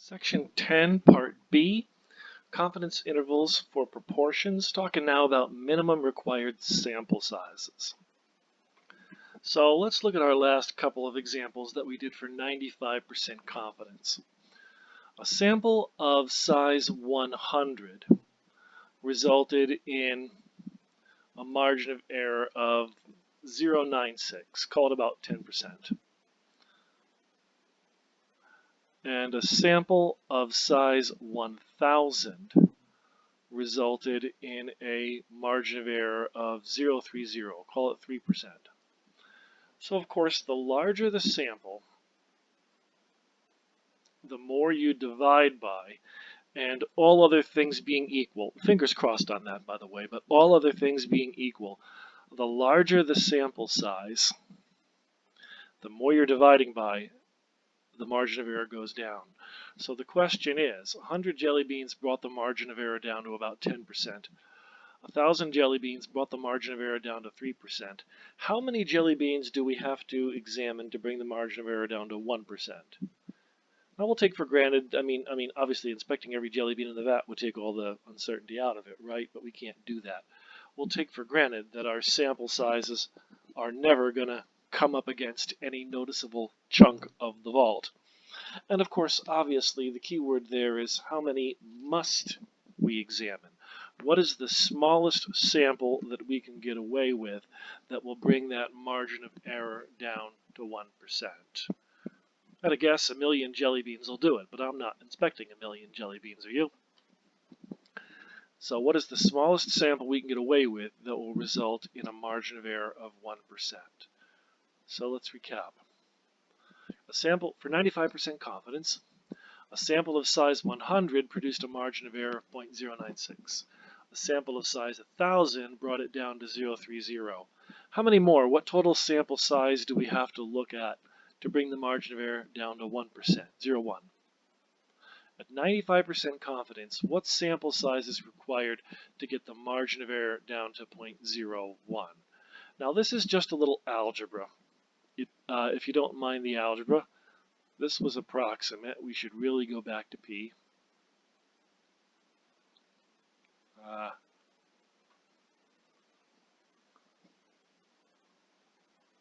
Section 10, Part B, confidence intervals for proportions, talking now about minimum required sample sizes. So let's look at our last couple of examples that we did for 95% confidence. A sample of size 100 resulted in a margin of error of 0.96, call it about 10%. And a sample of size 1000 resulted in a margin of error of 0.30, call it 3%. So of course, the larger the sample, the more you divide by, and all other things being equal, fingers crossed on that by the way, but all other things being equal, the larger the sample size, the more you're dividing by, the margin of error goes down. So the question is, 100 jelly beans brought the margin of error down to about 10%. 1,000 jelly beans brought the margin of error down to 3%. How many jelly beans do we have to examine to bring the margin of error down to 1%? Now we'll take for granted, obviously inspecting every jelly bean in the vat would take all the uncertainty out of it, right? But we can't do that. We'll take for granted that our sample sizes are never going to come up against any noticeable chunk of the vault. And of course, obviously, the key word there is how many must we examine? What is the smallest sample that we can get away with that will bring that margin of error down to 1%? At a guess, 1,000,000 jelly beans will do it, but I'm not inspecting 1,000,000 jelly beans, are you? So what is the smallest sample we can get away with that will result in a margin of error of 1%? So let's recap. A sample for 95% confidence, a sample of size 100 produced a margin of error of 0.096. A sample of size 1,000 brought it down to 0.30. How many more? What total sample size do we have to look at to bring the margin of error down to 1%, 0.1? At 95% confidence, what sample size is required to get the margin of error down to 0.01? Now this is just a little algebra. If you don't mind the algebra, this was approximate. We should really go back to P.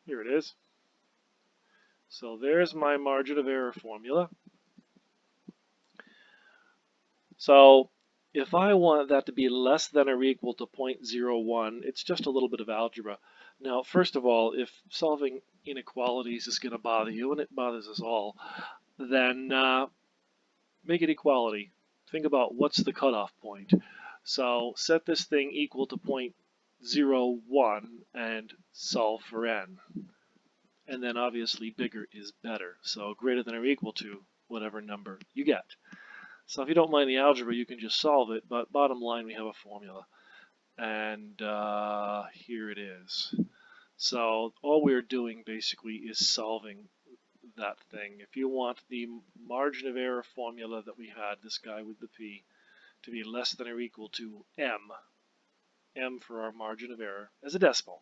Here it is. So there's my margin of error formula. So if I want that to be less than or equal to 0.01, it's just a little bit of algebra. Now, first of all, if solving inequalities is going to bother you, and it bothers us all, then make it equality. Think about what's the cutoff point. So set this thing equal to 0.01 and solve for n. And then obviously bigger is better. So greater than or equal to whatever number you get. So if you don't mind the algebra, you can just solve it, but bottom line, we have a formula. And here it is. So all we're doing basically is solving that thing. If you want the margin of error formula that we had, this guy with the P, to be less than or equal to m for our margin of error as a decimal,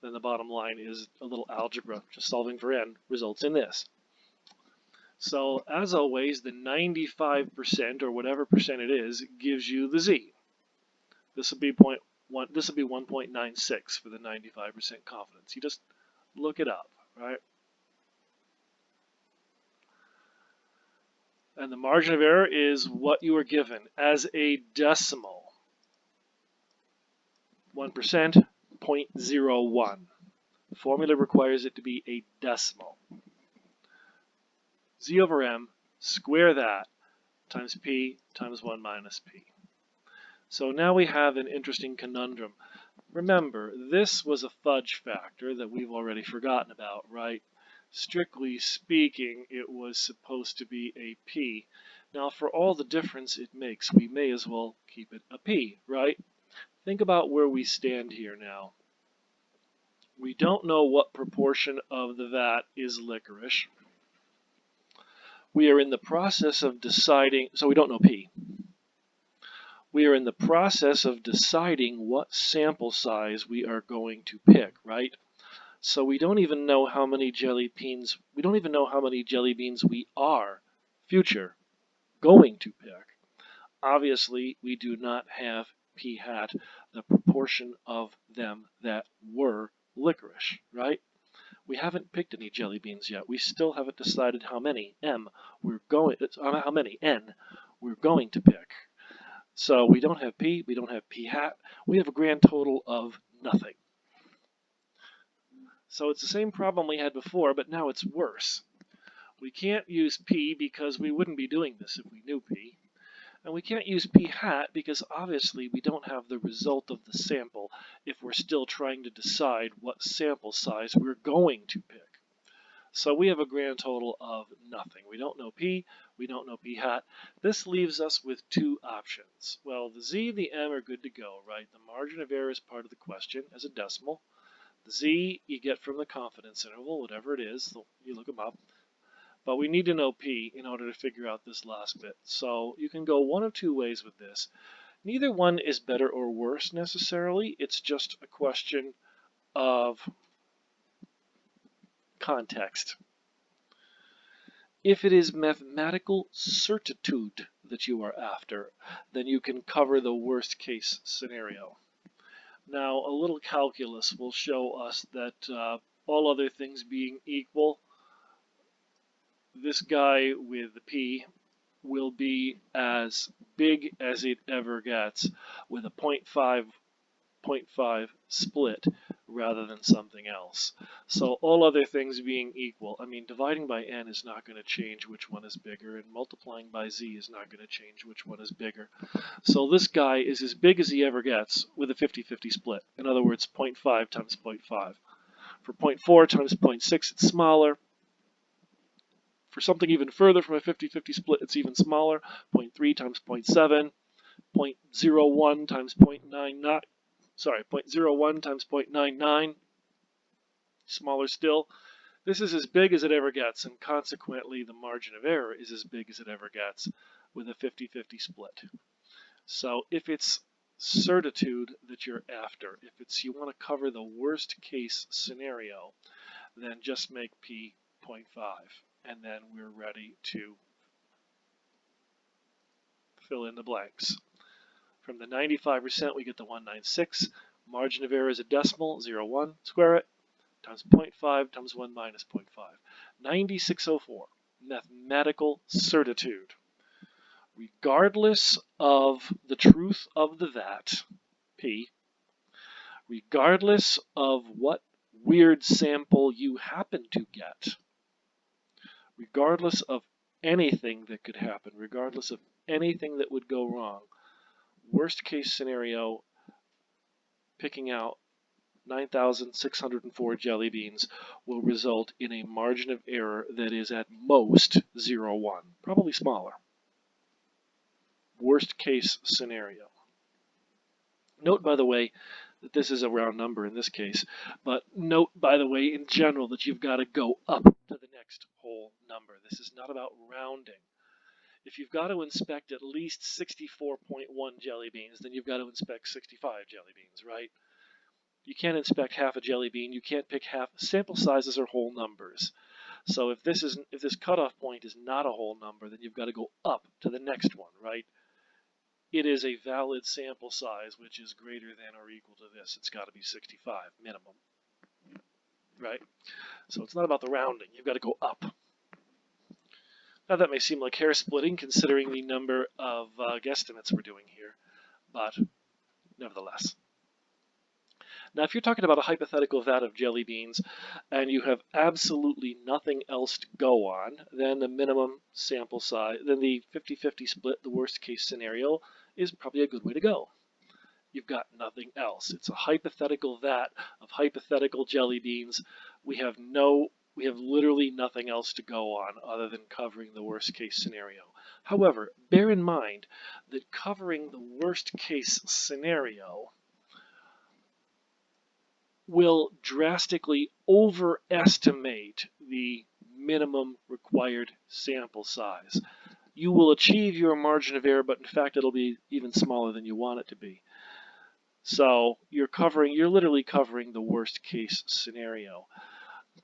then the bottom line is a little algebra. Just solving for n results in this. So as always, the 95% or whatever percent it is gives you the z. This will be 1.96 for the 95% confidence. You just look it up, right? And the margin of error is what you are given as a decimal. 1%, 0.01. The formula requires it to be a decimal. Z over m, square that, times p times 1 minus p. So now we have an interesting conundrum. Remember, this was a fudge factor that we've already forgotten about, right? Strictly speaking, it was supposed to be a p. Now, for all the difference it makes, we may as well keep it a p, right? Think about where we stand here now. We don't know what proportion of the vat is licorice. We are in the process of deciding, so we don't know P. We are in the process of deciding what sample size we are going to pick, right? So we don't even know how many jelly beans we are future going to pick. Obviously, we do not have p hat, the proportion of them that were licorice, right? We haven't picked any jelly beans yet. We still haven't decided how many how many n we're going to pick. So we don't have p, we don't have p hat. We have a grand total of nothing. So it's the same problem we had before, but now it's worse. We can't use p because we wouldn't be doing this if we knew p. And we can't use p hat because obviously we don't have the result of the sample if we're still trying to decide what sample size we're going to pick. So we have a grand total of nothing. We don't know p, we don't know p hat. This leaves us with two options. Well, the z, the m are good to go, right? The margin of error is part of the question as a decimal. The z you get from the confidence interval, whatever it is, you look them up. But we need to know p in order to figure out this last bit. So you can go one of two ways with this. Neither one is better or worse necessarily. It's just a question of context. If it is mathematical certitude that you are after, then you can cover the worst case scenario. Now, a little calculus will show us that all other things being equal, this guy with the p will be as big as it ever gets with a 0.5 split rather than something else. So all other things being equal, I mean, dividing by n is not going to change which one is bigger, and multiplying by z is not going to change which one is bigger. So this guy is as big as he ever gets with a 50-50 split. In other words, 0.5 times 0.5. For 0.4 times 0.6, it's smaller. For something even further from a 50-50 split, it's even smaller. 0.3 times 0.7, 0.01 times 0.99, sorry, 0.01 times 0.99, smaller still. This is as big as it ever gets, and consequently the margin of error is as big as it ever gets with a 50-50 split. So if it's certitude that you're after, if it's you want to cover the worst case scenario, then just make p 0.5, and then we're ready to fill in the blanks. From the 95%, we get the 196. Margin of error is a decimal, 0.1. Square it, times 0.5 times 1 minus 0.5. 9604, mathematical certitude. Regardless of the truth of the VAT, P, regardless of what weird sample you happen to get, regardless of anything that could happen, regardless of anything that would go wrong, worst case scenario, picking out 9,604 jelly beans will result in a margin of error that is at most 0.1, probably smaller. Worst case scenario. Note, by the way, that this is a round number in this case, but note, by the way, in general, that you've got to go up to the next whole number. This is not about rounding. If you've got to inspect at least 64.1 jelly beans, then you've got to inspect 65 jelly beans, right? You can't inspect half a jelly bean. You can't pick half. Sample sizes are whole numbers. So if this cutoff point is not a whole number, then you've got to go up to the next one, right? It is a valid sample size which is greater than or equal to this. It's got to be 65 minimum, right? So it's not about the rounding. You've got to go up. Now that may seem like hair splitting considering the number of guesstimates we're doing here, but nevertheless. Now, if you're talking about a hypothetical vat of jelly beans and you have absolutely nothing else to go on, then the minimum sample size, then the 50-50 split, the worst case scenario, is probably a good way to go. You've got nothing else. It's a hypothetical vat of hypothetical jelly beans. We have literally nothing else to go on other than covering the worst case scenario. However, bear in mind that covering the worst case scenario will drastically overestimate the minimum required sample size. You will achieve your margin of error, but in fact it'll be even smaller than you want it to be. So you're literally covering the worst case scenario.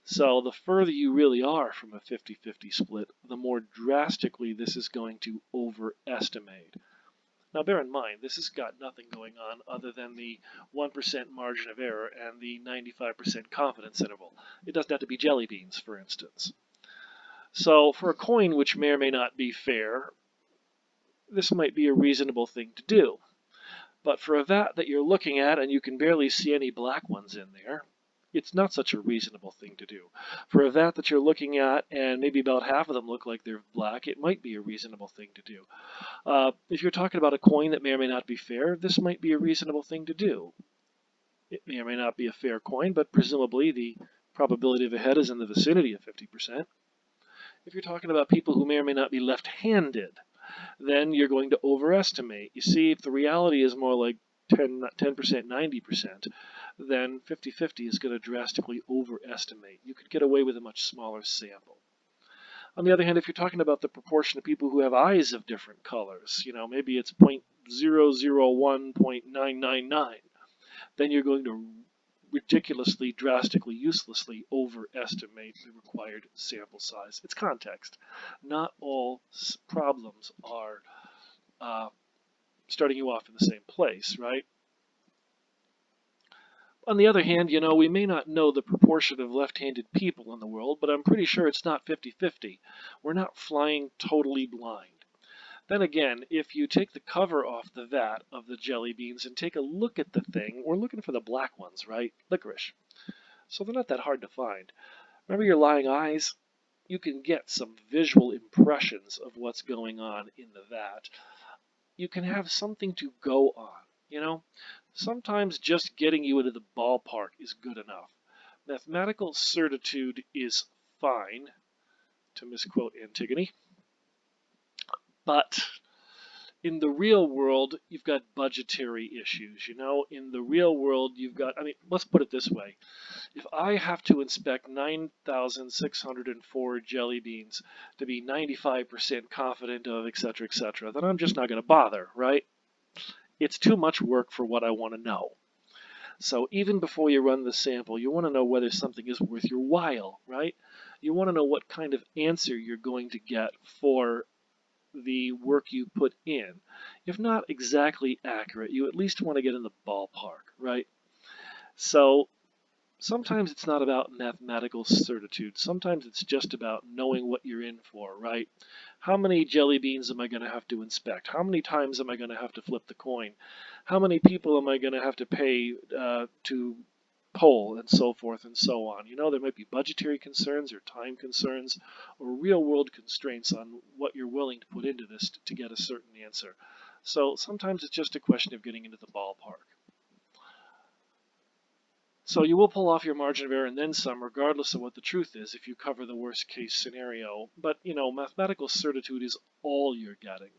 So the further you really are from a 50-50 split, the more drastically this is going to overestimate. Now bear in mind, this has got nothing going on other than the 1% margin of error and the 95% confidence interval. It doesn't have to be jelly beans, for instance. So for a coin which may or may not be fair, this might be a reasonable thing to do. But for a vat that you're looking at and you can barely see any black ones in there, it's not such a reasonable thing to do. For a vat that you're looking at and maybe about half of them look like they're black, it might be a reasonable thing to do. If you're talking about a coin that may or may not be fair, this might be a reasonable thing to do. It may or may not be a fair coin, but presumably the probability of a head is in the vicinity of 50%. If you're talking about people who may or may not be left-handed, then you're going to overestimate. You see, if the reality is more like 10%, 90%, then 50-50 is going to drastically overestimate. You could get away with a much smaller sample. On the other hand, if you're talking about the proportion of people who have eyes of different colors, maybe it's 0.001.999, then you're going to ridiculously, drastically, uselessly overestimate the required sample size. It's context. Not all problems are starting you off in the same place, right? On the other hand, we may not know the proportion of left-handed people in the world, but I'm pretty sure it's not 50-50. We're not flying totally blind. Then again, if you take the cover off the vat of the jelly beans and take a look at the thing, we're looking for the black ones, right? Licorice. So they're not that hard to find. Remember your lying eyes? You can get some visual impressions of what's going on in the vat. You can have something to go on, Sometimes just getting you into the ballpark is good enough. Mathematical certitude is fine, to misquote Antigone. But in the real world, you've got budgetary issues. In the real world, let's put it this way. If I have to inspect 9,604 jelly beans to be 95% confident of, etc., then I'm just not going to bother, right? It's too much work for what I want to know. So even before you run the sample, you want to know whether something is worth your while, right? You want to know what kind of answer you're going to get for the work you put in. If not exactly accurate, you at least want to get in the ballpark, right? So sometimes it's not about mathematical certitude. Sometimes it's just about knowing what you're in for, right? How many jelly beans am I going to have to inspect? How many times am I going to have to flip the coin? How many people am I going to have to pay to poll, and so forth and so on? There might be budgetary concerns or time concerns or real-world constraints on what you're willing to put into this to get a certain answer. So sometimes it's just a question of getting into the ballpark. So you will pull off your margin of error and then some, regardless of what the truth is, if you cover the worst case scenario. But, mathematical certitude is all you're getting.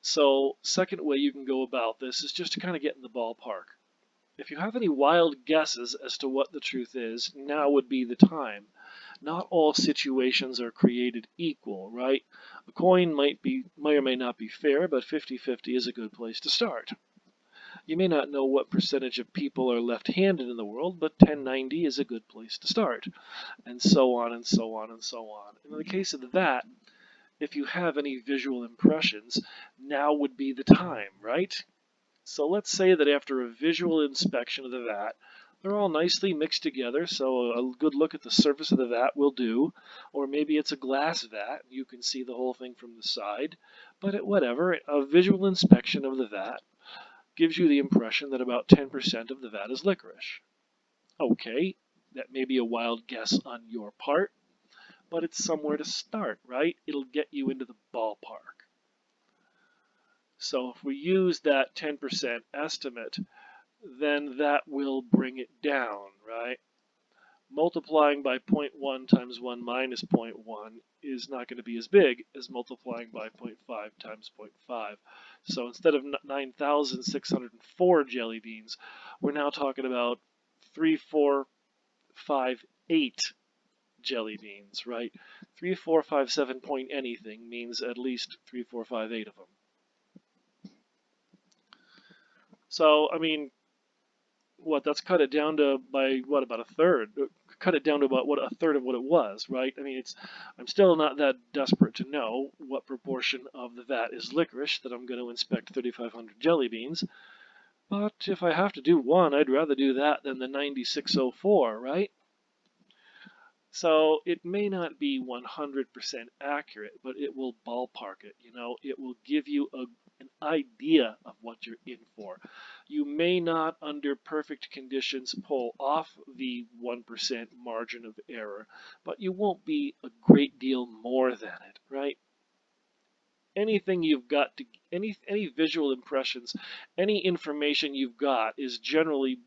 So second way you can go about this is just to kind of get in the ballpark. If you have any wild guesses as to what the truth is, now would be the time. Not all situations are created equal, right? A coin may or may not be fair, but 50-50 is a good place to start. You may not know what percentage of people are left-handed in the world, but 1090 is a good place to start, and so on and so on and so on. And in the case of the vat, if you have any visual impressions, now would be the time, right? So let's say that after a visual inspection of the vat, they're all nicely mixed together, so a good look at the surface of the vat will do. Or maybe it's a glass vat, you can see the whole thing from the side. But whatever, a visual inspection of the vat gives you the impression that about 10% of the vat is licorice. Okay, that may be a wild guess on your part, but it's somewhere to start, right? It'll get you into the ballpark. So if we use that 10% estimate, then that will bring it down, right? Multiplying by 0.1 times 1 minus 0.1 is not going to be as big as multiplying by 0.5 times 0.5. So instead of 9,604 jelly beans, we're now talking about 3, 4, 5, 8 jelly beans, right? 3, 4, 5, 7 point anything means at least 3, 4, 5, 8 of them. So, that's cut it down to by what, about a third? Cut it down to about what, a third of what it was, right? I mean, I'm still not that desperate to know what proportion of the vat is licorice that I'm going to inspect 3,500 jelly beans. But if I have to do one, I'd rather do that than the 9604, right? So it may not be 100% accurate, but it will ballpark it. It will give you an idea of what you're in for. You may not, under perfect conditions, pull off the 1% margin of error, but you won't be a great deal more than it, right? Anything you've got to, any visual impressions, any information you've got is generally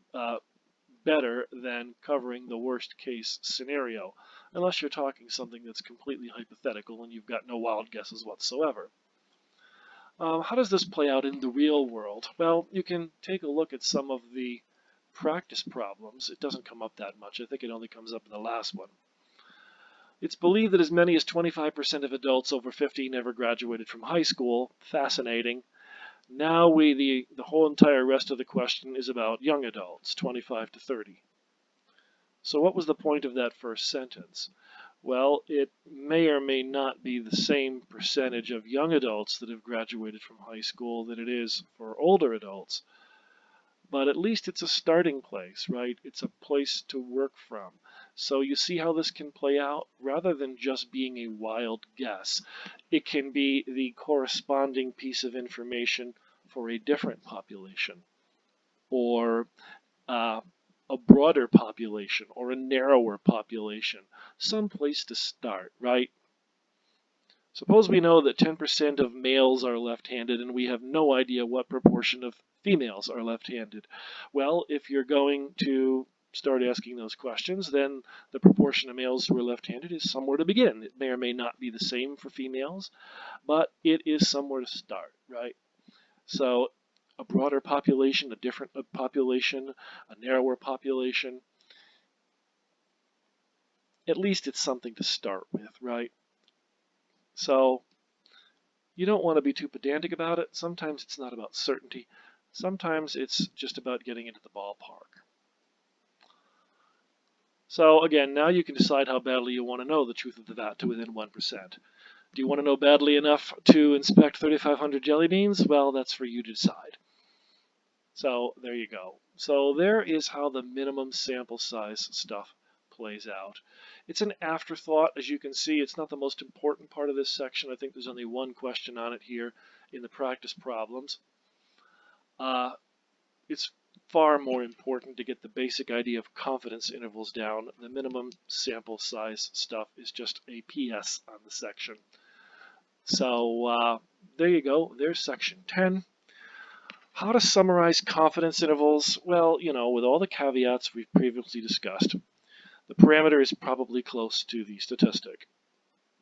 better than covering the worst case scenario, unless you're talking something that's completely hypothetical and you've got no wild guesses whatsoever. How does this play out in the real world? Well, you can take a look at some of the practice problems. It doesn't come up that much. I think it only comes up in the last one. It's believed that as many as 25% of adults over 50 never graduated from high school. Fascinating. Now the whole entire rest of the question is about young adults, 25 to 30. So what was the point of that first sentence? Well, it may or may not be the same percentage of young adults that have graduated from high school that it is for older adults. But at least it's a starting place, right? It's a place to work from. So you see how this can play out? Rather than just being a wild guess, it can be the corresponding piece of information for a different population, or a broader population, or a narrower population. Some place to start, right? Suppose we know that 10% of males are left-handed and we have no idea what proportion of females are left-handed. Well, if you're going to start asking those questions, then the proportion of males who are left-handed is somewhere to begin. It may or may not be the same for females, but it is somewhere to start, right? So a broader population, a different population, a narrower population, at least it's something to start with, right? So you don't want to be too pedantic about it. Sometimes it's not about certainty. Sometimes it's just about getting into the ballpark. So again, now you can decide how badly you want to know the truth of the vat to within 1%. Do you want to know badly enough to inspect 3,500 jelly beans? Well, that's for you to decide. So there you go. So there is how the minimum sample size stuff plays out. It's an afterthought. As you can see, it's not the most important part of this section. I think there's only one question on it here in the practice problems. It's far more important to get the basic idea of confidence intervals down. The minimum sample size stuff is just a PS on the section. So there you go. There's section 10. How to summarize confidence intervals? Well, with all the caveats we've previously discussed, the parameter is probably close to the statistic.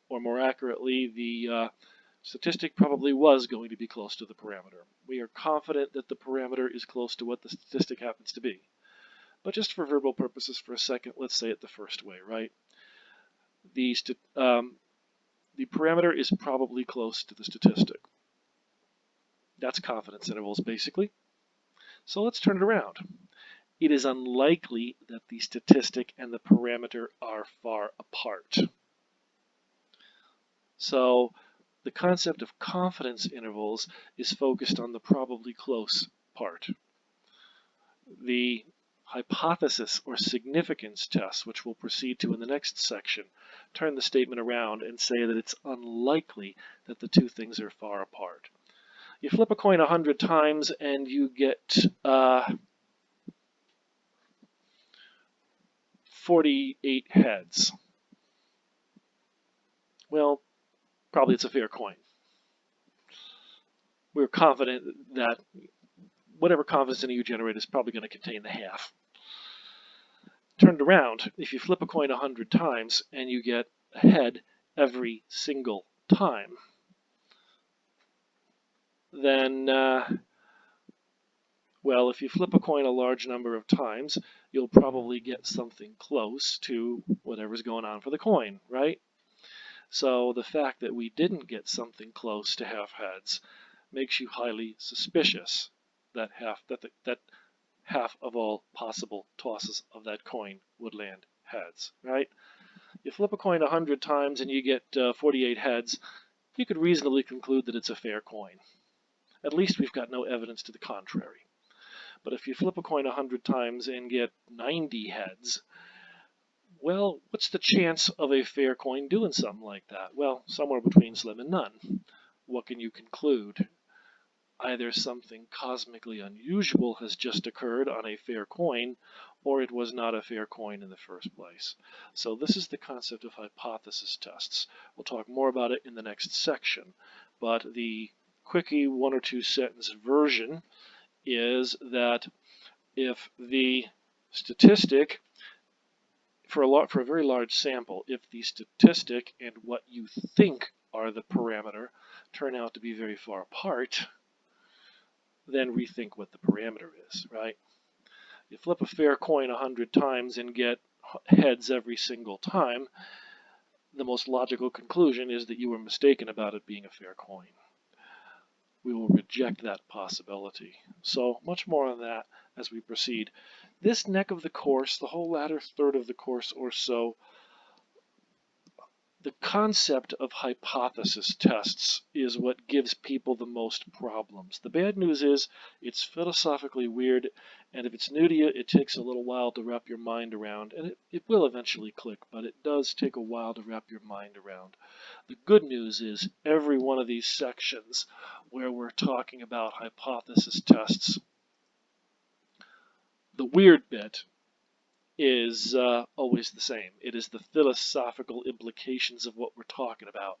Or more accurately, the statistic probably was going to be close to the parameter. We are confident that the parameter is close to what the statistic happens to be. But just for verbal purposes for a second, let's say it the first way, right? The parameter is probably close to the statistic. That's confidence intervals, basically. So let's turn it around. It is unlikely that the statistic and the parameter are far apart. So the concept of confidence intervals is focused on the probably close part. The hypothesis or significance test, which we'll proceed to in the next section, turn the statement around and say that it's unlikely that the two things are far apart. You flip a coin 100 times and you get 48 heads. Well, probably it's a fair coin. We're confident that whatever confidence interval you generate is probably going to contain the half. Turned around, if you flip a coin 100 times and you get a head every single time, then, well, if you flip a coin a large number of times, you'll probably get something close to whatever's going on for the coin, right? So the fact that we didn't get something close to half heads makes you highly suspicious that half of all possible tosses of that coin would land heads, right? You flip a coin 100 times and you get 48 heads, you could reasonably conclude that it's a fair coin. At least we've got no evidence to the contrary. But if you flip a coin 100 times and get 90 heads, well, what's the chance of a fair coin doing something like that? Well, somewhere between slim and none. What can you conclude? Either something cosmically unusual has just occurred on a fair coin, or it was not a fair coin in the first place. So this is the concept of hypothesis tests. We'll talk more about it in the next section, but the quickie 1 or 2 sentence version is that if the statistic, for a very large sample, if the statistic and what you think are the parameter turn out to be very far apart, then rethink what the parameter is, right? You flip a fair coin 100 times and get heads every single time, the most logical conclusion is that you were mistaken about it being a fair coin. We will reject that possibility. So much more on that as we proceed. This neck of the course, the whole latter third of the course or so, the concept of hypothesis tests is what gives people the most problems. The bad news is it's philosophically weird, and if it's new to you, it takes a little while to wrap your mind around, and it will eventually click, but it does take a while to wrap your mind around. The good news is every one of these sections where we're talking about hypothesis tests, the weird bit is always the same. It is the philosophical implications of what we're talking about.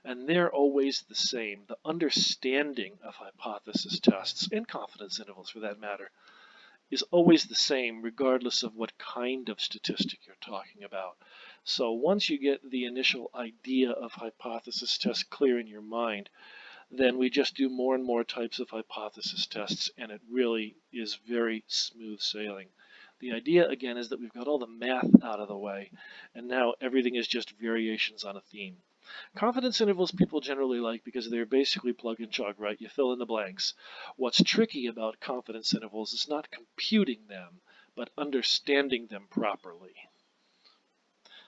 And they're always the same. The understanding of hypothesis tests, and confidence intervals for that matter, is always the same regardless of what kind of statistic you're talking about. So once you get the initial idea of hypothesis tests clear in your mind, then we just do more and more types of hypothesis tests, and it really is very smooth sailing. The idea, again, is that we've got all the math out of the way, and now everything is just variations on a theme. Confidence intervals people generally like because they're basically plug and chug, right? You fill in the blanks. What's tricky about confidence intervals is not computing them, but understanding them properly.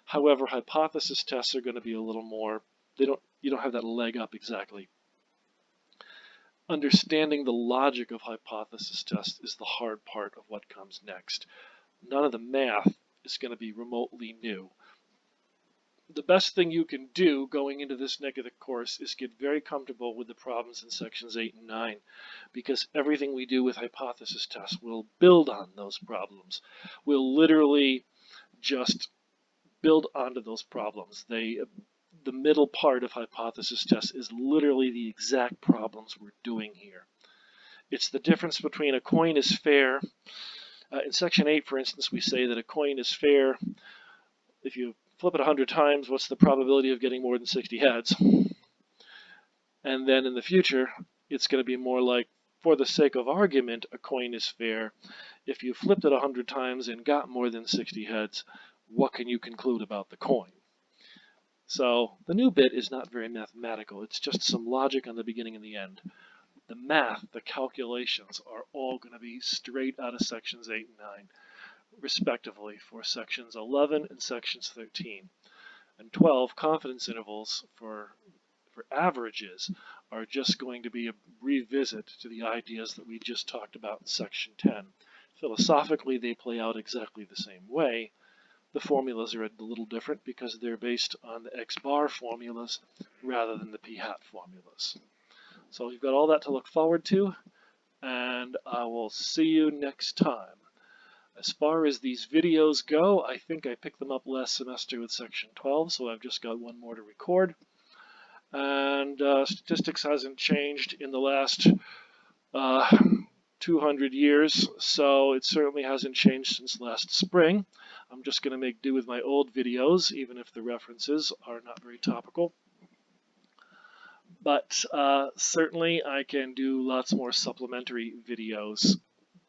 However, hypothesis tests are going to be a little more, you don't have that leg up exactly. Understanding the logic of hypothesis tests is the hard part of what comes next. None of the math is going to be remotely new. The best thing you can do going into this neck of the course is get very comfortable with the problems in sections 8 and 9, because everything we do with hypothesis tests will build on those problems. We'll literally just build onto those problems. The middle part of hypothesis tests is literally the exact problems we're doing here. It's the difference between a coin is fair. In section 8, for instance, we say that a coin is fair. If you flip it 100 times, what's the probability of getting more than 60 heads? And then in the future, it's going to be more like, for the sake of argument, a coin is fair. If you flipped it 100 times and got more than 60 heads, what can you conclude about the coin? So the new bit is not very mathematical. It's just some logic on the beginning and the end. The math, the calculations, are all going to be straight out of sections 8 and 9, respectively, for sections 11 and sections 13. And 12, confidence intervals for averages are just going to be a revisit to the ideas that we just talked about in section 10. Philosophically, they play out exactly the same way. The formulas are a little different because they're based on the X-bar formulas rather than the p-hat formulas. So you've got all that to look forward to, and I will see you next time. As far as these videos go, I think I picked them up last semester with section 12, so I've just got one more to record. And statistics hasn't changed in the last 200 years, so it certainly hasn't changed since last spring. I'm just going to make do with my old videos, even if the references are not very topical. But certainly I can do lots more supplementary videos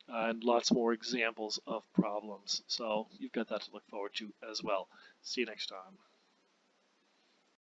and lots more examples of problems. So you've got that to look forward to as well. See you next time.